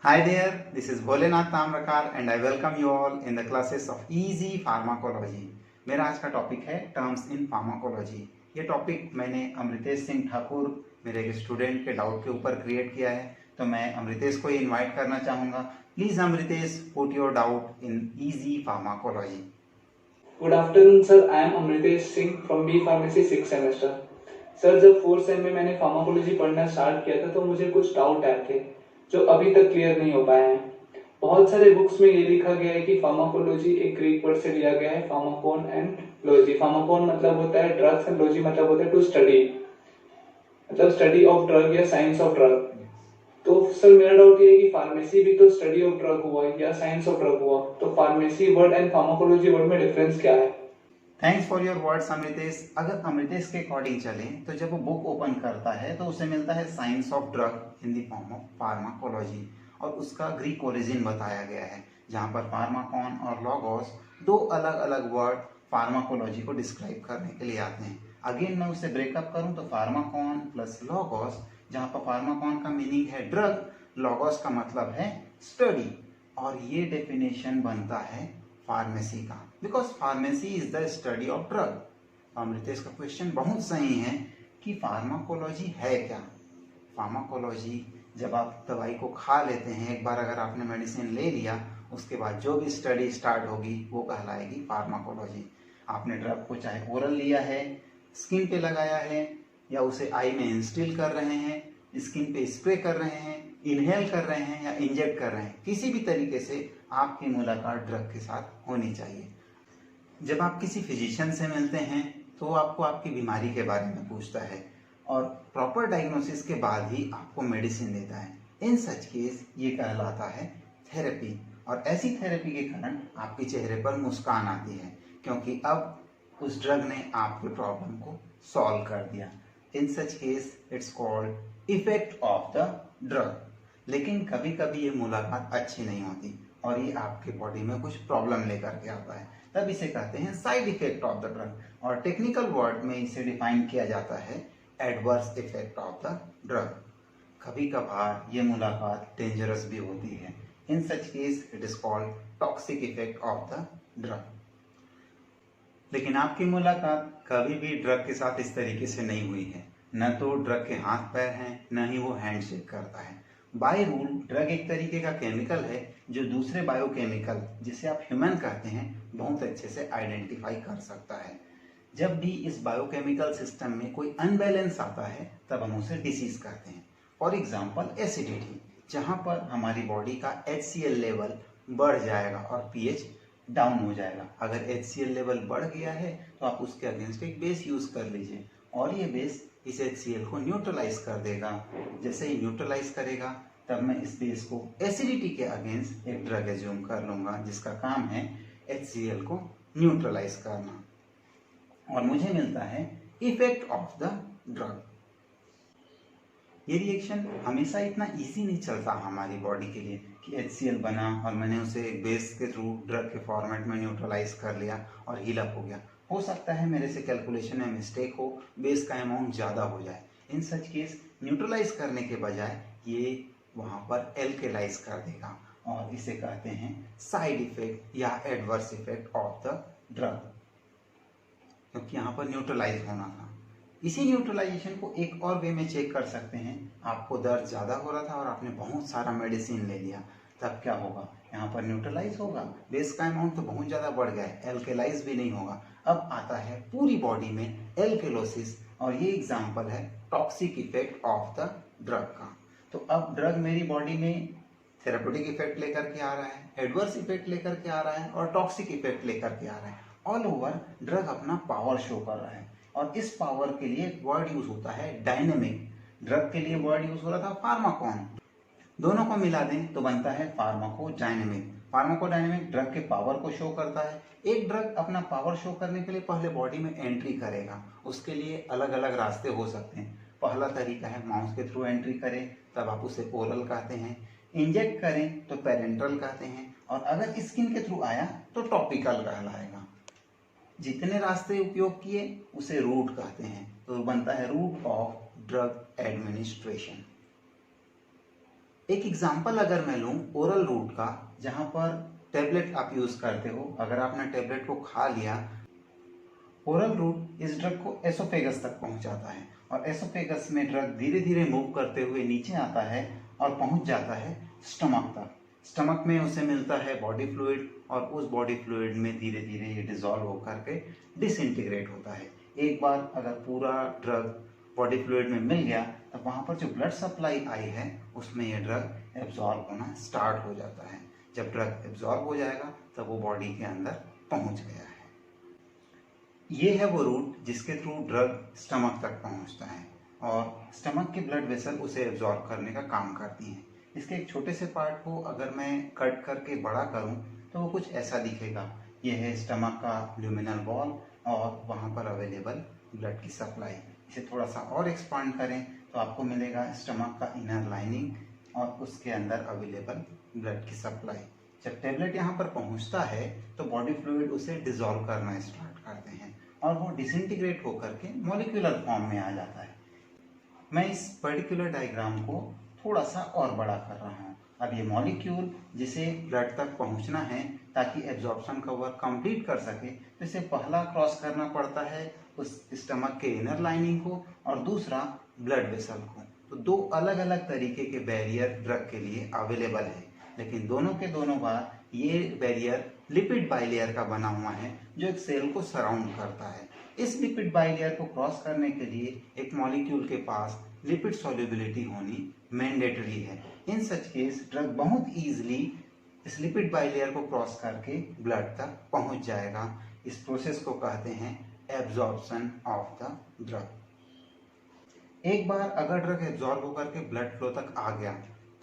Hi there, this is Bholenath Tamrakar and I welcome you all in the classes of Easy Pharmacology। मेरा आज का topic है terms in pharmacology. ये topic मैंने अमृतेश सिंह ठाकुर मेरे एक स्टूडेंट के डाउट के ऊपर क्रिएट किया है, तो मैं अमृतेश को इनवाइट करना चाहूँगा। Please Amritesh, put your doubt in easy pharmacology. Good afternoon sir, I am Amritesh Singh from B pharmacy 6 semester. Sir, जब 4th सेम में मैंने फार्माकोलॉजी पढ़ना स्टार्ट किया था तो मुझे कुछ डाउट आए थे जो अभी तक क्लियर नहीं हो पाए हैं। बहुत सारे बुक्स में ये लिखा गया है कि फार्माकोलॉजी एक ग्रीक वर्ड से लिया गया है, फार्माकोन एंड लॉजी। फार्माकोन मतलब होता है ड्रग्स एंड लॉजी मतलब होता है टू स्टडी, मतलब स्टडी ऑफ ड्रग या साइंस ऑफ ड्रग। तो सर मेरा डाउट ये है कि फार्मेसी भी तो स्टडी ऑफ ड्रग हुआ या साइंस ऑफ ड्रग हुआ, तो pharmacy word and pharmacology word में डिफरेंस क्या है? Thanks for your words Amritesh. अगर अमृतेश के अकॉर्डिंग चले तो जब वो बुक ओपन करता है तो उसे मिलता है science of drug in the form of pharmacology, और उसका ग्रीक ओरिजिन बताया गया है, जहाँ पर फार्माकॉन और लॉगोस दो अलग अलग वर्ड फार्माकोलॉजी को डिस्क्राइब करने के लिए आते हैं। अगेन मैं उसे ब्रेकअप करूं तो फार्माकॉन प्लस लॉगोस, जहाँ पर फार्माकॉन का मीनिंग है ड्रग, लॉगोस का मतलब है स्टडी, और ये डेफिनेशन बनता है फार्मेसी का, because pharmacy is the study of drug. Amritesh का क्वेश्चन बहुत सही है कि फार्माकोलॉजी है क्या। फार्माकोलॉजी जब आप दवाई को खा लेते हैं, एक बार अगर आपने मेडिसिन ले लिया, उसके बाद जो भी स्टडी स्टार्ट होगी वो कहलाएगी फार्माकोलॉजी। आपने ड्रग को चाहे ओरल लिया है, स्किन पे लगाया है, या उसे आई में इंस्टिल कर रहे हैं, स्किन पे स्प्रे कर रहे हैं, इनहेल कर रहे हैं या इंजेक्ट कर रहे हैं, किसी भी तरीके से आपकी मुलाकात ड्रग के साथ होनी चाहिए। जब आप किसी फिजिशियन से मिलते हैं तो वो आपको आपकी बीमारी के बारे में पूछता है और प्रॉपर डायग्नोसिस के बाद ही आपको मेडिसिन देता है। इन सच केस ये कहलाता है थेरेपी, और ऐसी थेरेपी के कारण आपके चेहरे पर मुस्कान आती है, क्योंकि अब उस ड्रग ने आपके प्रॉब्लम को सॉल्व कर दिया। In such case it's called effect of the drug. लेकिन कभी कभी ये मुलाकात अच्छी नहीं होती और ये आपके बॉडी में कुछ प्रॉब्लम लेकर के आता है, तब इसे कहते हैं side effect of the drug, और टेक्निकल वर्ड में इसे डिफाइन किया जाता है adverse effect of the drug. कभी कभार ये मुलाकात डेंजरस भी होती है। In such case it is called toxic effect of the drug. लेकिन आपकी मुलाकात कभी भी ड्रग के साथ इस तरीके से नहीं हुई है, न तो ड्रग के हाथ पैर हैं, न ही वो हैंडशेक करता है। बाय रूल ड्रग एक तरीके का केमिकल है जो दूसरे बायोकेमिकल, जिसे आप ह्यूमन कहते हैं, बहुत अच्छे से आइडेंटिफाई कर सकता है। जब भी इस बायोकेमिकल सिस्टम में कोई अनबैलेंस आता है तब हम उसे डिसीज कहते हैं। फॉर एग्जाम्पल एसिडिटी, जहाँ पर हमारी बॉडी का HCl लेवल बढ़ जाएगा और pH डाउन हो जाएगा। अगर HCl लेवल बढ़ गया है तो आप उसके अगेंस्ट एक बेस यूज कर लीजिए, और ये बेस इस HCl को न्यूट्रलाइज कर देगा। जैसे ही न्यूट्रलाइज करेगा तब मैं इस बेस को एसिडिटी के अगेंस्ट एक ड्रग एज्यूम कर लूंगा, जिसका काम है HCl को न्यूट्रलाइज करना, और मुझे मिलता है इफेक्ट ऑफ द ड्रग। ये रिएक्शन हमेशा इतना इजी नहीं चलता हमारी बॉडी के लिए कि HCl बना और मैंने उसे बेस के थ्रू ड्रग के फॉर्मेट में न्यूट्रलाइज कर लिया और हील अप हो गया। हो सकता है मेरे से कैलकुलेशन में मिस्टेक हो, बेस का अमाउंट ज़्यादा हो जाए। इन सच केस न्यूट्रलाइज करने के बजाय ये वहाँ पर एल्केलाइज कर देगा, और इसे कहते हैं साइड इफेक्ट या adverse effect of the drug, क्योंकि यहाँ पर न्यूट्रलाइज होना था। इसी न्यूट्रलाइजेशन को एक और वे में चेक कर सकते हैं। आपको दर्द ज़्यादा हो रहा था और आपने बहुत सारा मेडिसिन ले लिया, तब क्या होगा? यहाँ पर न्यूट्रलाइज होगा, बेस का अमाउंट तो बहुत ज़्यादा बढ़ गया है, एल्केलाइज भी नहीं होगा। अब आता है पूरी बॉडी में एल्केलोसिस, और ये एग्जाम्पल है toxic effect of the drug का। तो अब ड्रग मेरी बॉडी में थेरापेटिक इफेक्ट लेकर के आ रहा है, एडवर्स इफेक्ट लेकर के आ रहा है, और टॉक्सिक इफेक्ट लेकर के आ रहा है। ऑल ओवर ड्रग अपना पावर शो कर रहा है, और इस पावर के लिए वर्ड यूज होता है डायनेमिक। ड्रग के लिए वर्ड यूज हो रहा था फार्माकॉन। दोनों को मिला दें तो बनता है फार्माकोडायनेमिक। फार्माकोडायनेमिक ड्रग के पावर को शो करता है। एक ड्रग अपना पावर शो करने के लिए पहले बॉडी में एंट्री करेगा, उसके लिए अलग अलग रास्ते हो सकते हैं। पहला तरीका है माउस के थ्रू एंट्री करें, तब आप उसे ओरल कहते हैं। इंजेक्ट करें तो पेरेंट्रल कहते हैं, और अगर स्किन के थ्रू आया तो टॉपिकल कहलाएगा। जितने रास्ते उपयोग किए उसे रूट कहते हैं, तो बनता है रूट ऑफ ड्रग एडमिनिस्ट्रेशन। एक एग्जांपल अगर मैं लूँ ओरल रूट का, जहाँ पर टेबलेट आप यूज़ करते हो, अगर आपने टेबलेट को खा लिया, ओरल रूट इस ड्रग को एसोफेगस तक पहुंचाता है और एसोफेगस में ड्रग धीरे धीरे मूव करते हुए नीचे आता है और पहुंच जाता है स्टमक तक। स्टमक में उसे मिलता है बॉडी फ्लूइड और उस बॉडी फ्लूइड में धीरे धीरे ये डिसॉल्व होकर के डिसइंटीग्रेट होता है। एक बार अगर पूरा ड्रग बॉडी फ्लूइड में मिल गया तब वहाँ पर जो ब्लड सप्लाई आई है उसमें ये ड्रग एब्जॉर्ब होना स्टार्ट हो जाता है। जब ड्रग एब्जॉर्ब हो जाएगा तब वो बॉडी के अंदर पहुँच गया है। ये है वो रूट जिसके थ्रू ड्रग स्टमक तक पहुंचता है और स्टमक के ब्लड वेसल उसे एब्जॉर्ब करने का काम करती हैं। इसके एक छोटे से पार्ट को अगर मैं कट करके बड़ा करूं तो वो कुछ ऐसा दिखेगा। ये है स्टमक का ल्यूमिनल वॉल और वहाँ पर अवेलेबल ब्लड की सप्लाई। इसे थोड़ा सा और एक्सपांड करें तो आपको मिलेगा स्टमक का इनर लाइनिंग और उसके अंदर अवेलेबल ब्लड की सप्लाई। जब टेबलेट यहाँ पर पहुँचता है तो बॉडी फ्लूइड उसे डिसॉल्व करना स्टार्ट करते हैं और वो डिसइंटीग्रेट होकर के मॉलिक्यूलर फॉर्म में आ जाता है। मैं इस पर्टिकुलर डायग्राम को थोड़ा सा और बड़ा कर रहा हूँ। अब ये मॉलिक्यूल जिसे ब्लड तक पहुँचना है ताकि एब्जॉर्प्शन का वर्क कंप्लीट कर सके, तो इसे पहला क्रॉस करना पड़ता है उस स्टमक के इनर लाइनिंग को और दूसरा ब्लड वेसल को। तो दो अलग अलग तरीके के बैरियर ड्रग के लिए अवेलेबल है, लेकिन दोनों के दोनों बार ये बैरियर लिपिड बाइलेयर का बना हुआ है जो एक सेल को सराउंड करता है। इस लिपिड बाइलेयर को क्रॉस करने के लिए एक मॉलिक्यूल के पास लिपिड सॉल्युबिलिटी होनी मैंडेटरी है। इन सच केस ड्रग बहुत इजीली इस लिपिड बाइलेयर को क्रॉस करके ब्लड तक पहुंच जाएगा। इस प्रोसेस को कहते हैं एब्जॉर्प्शन ऑफ द ड्रग। एक बार अगर ड्रग एब्जॉर्ब होकर के ब्लड फ्लो तक आ गया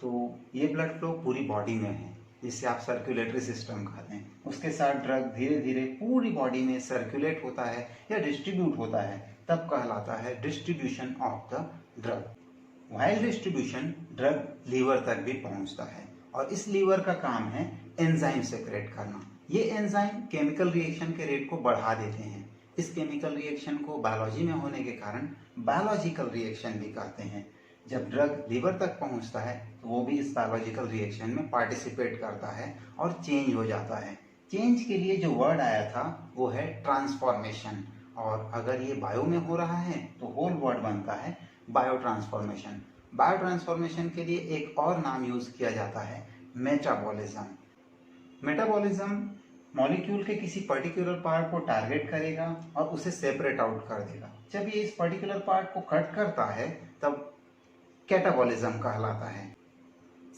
तो ये ब्लड फ्लो पूरी बॉडी में है, जिसे आप सर्कुलेटरी सिस्टम कहते हैं। उसके साथ ड्रग धीरे धीरे पूरी बॉडी में सर्कुलेट होता है या डिस्ट्रीब्यूट होता है, तब कहलाता है distribution of the drug. While distribution drug liver तक भी पहुंचता है और इस लीवर का काम है एंजाइम सेक्रेट करना। ये एंजाइम केमिकल रिएक्शन के रेट को बढ़ा देते हैं। इस केमिकल रिएक्शन को बायोलॉजी में होने के कारण बायोलॉजिकल रिएक्शन भी कहते हैं। जब ड्रग लीवर तक पहुंचता है तो वो भी इस बायोलॉजिकल रिएक्शन में पार्टिसिपेट करता है और चेंज हो जाता है। चेंज के लिए जो वर्ड आया था वो है ट्रांसफॉर्मेशन, और अगर ये बायो में हो रहा है तो होल वर्ड बनता है बायो ट्रांसफॉर्मेशन। बायो ट्रांसफॉर्मेशन के लिए एक और नाम यूज किया जाता है मेटाबॉलिज्म। मेटाबॉलिज्म मॉलिक्यूल के किसी पर्टिकुलर पार्ट को टारगेट करेगा और उसे सेपरेट आउट कर देगा। जब ये इस पर्टिकुलर पार्ट को कट करता है तब कैटाबॉलिज्म कहलाता है।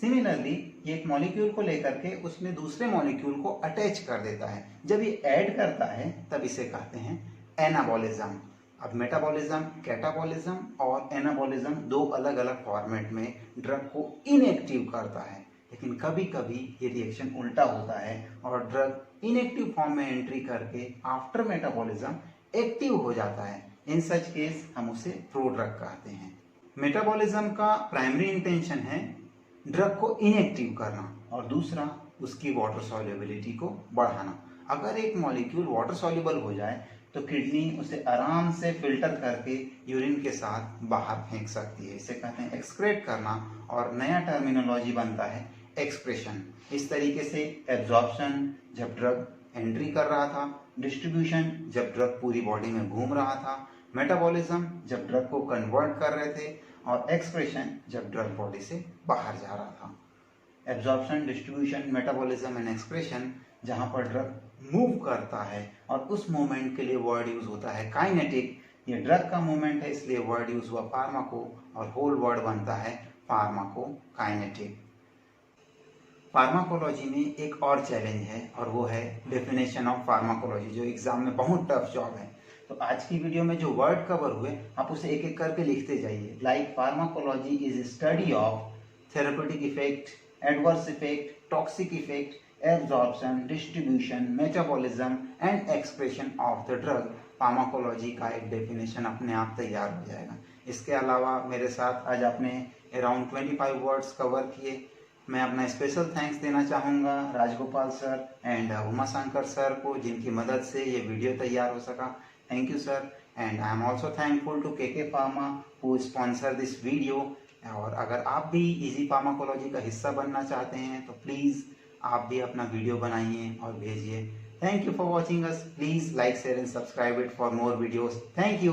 सिमिलरली ये एक मॉलिक्यूल को लेकर के उसमें दूसरे मॉलिक्यूल को अटैच कर देता है। जब ये ऐड करता है तब इसे कहते हैं एनाबॉलिज्म। अब मेटाबॉलिज्म, कैटाबॉलिज्म और एनाबॉलिज्म दो अलग अलग फॉर्मेट में ड्रग को इनएक्टिव करता है, लेकिन कभी कभी ये रिएक्शन उल्टा होता है और ड्रग इनएक्टिव फॉर्म में एंट्री करके आफ्टर मेटाबॉलिज्म एक्टिव हो जाता है। इन सच केस हम उसे प्रोड्रग कहते हैं। मेटाबॉलिज्म का प्राइमरी इंटेंशन है ड्रग को इनएक्टिव करना और दूसरा उसकी वाटर सॉल्युबिलिटी को बढ़ाना। अगर एक मॉलिक्यूल वाटर सॉल्युबल हो जाए तो किडनी उसे आराम से फिल्टर करके यूरिन के साथ बाहर फेंक सकती है। इसे कहते हैं एक्सक्रेट करना और नया टर्मिनोलॉजी बनता है एक्सक्रेशन। इस तरीके से एब्जॉर्प्शन जब ड्रग एंट्री कर रहा था, डिस्ट्रीब्यूशन जब ड्रग पूरी बॉडी में घूम रहा था, मेटाबॉलिज्म जब ड्रग को कन्वर्ट कर रहे थे और एक्सक्रेशन जब ड्रग बॉडी से बाहर जा रहा था। Absorption, distribution, metabolism and excretion जहाँ पर ड्रग मूव करता है और उस मूवमेंट के लिए वर्ड यूज होता है काइनेटिक। ये ड्रग का मूवमेंट है इसलिए वर्ड यूज हुआ फार्माको और होल वर्ड बनता है फार्माकोकाइनेटिक। फार्माकोलॉजी में एक और चैलेंज है और वो है डेफिनेशन ऑफ फार्माकोलॉजी, जो एग्जाम में बहुत टफ जॉब है। तो आज की वीडियो में जो वर्ड कवर हुए आप उसे एक एक करके लिखते जाइए। Like pharmacology is study of therapeutic effect, adverse effect, toxic effect, absorption, distribution, metabolism and excretion of the drug. Pharmacology का एक डेफिनेशन अपने आप तैयार हो जाएगा। इसके अलावा मेरे साथ आज आपने अराउंड 25 वर्ड्स कवर किए। मैं अपना स्पेशल थैंक्स देना चाहूँगा Rajagopal sir and Umashankar sir को, जिनकी मदद से ये वीडियो तैयार हो सका। Thank you sir, and I am also thankful to KK Pharma who sponsor this video. और अगर आप भी इजी फार्माकोलॉजी का हिस्सा बनना चाहते हैं तो प्लीज़ आप भी अपना वीडियो बनाइए और भेजिए। Thank you for watching us. Please like share and subscribe it for more videos. Thank you.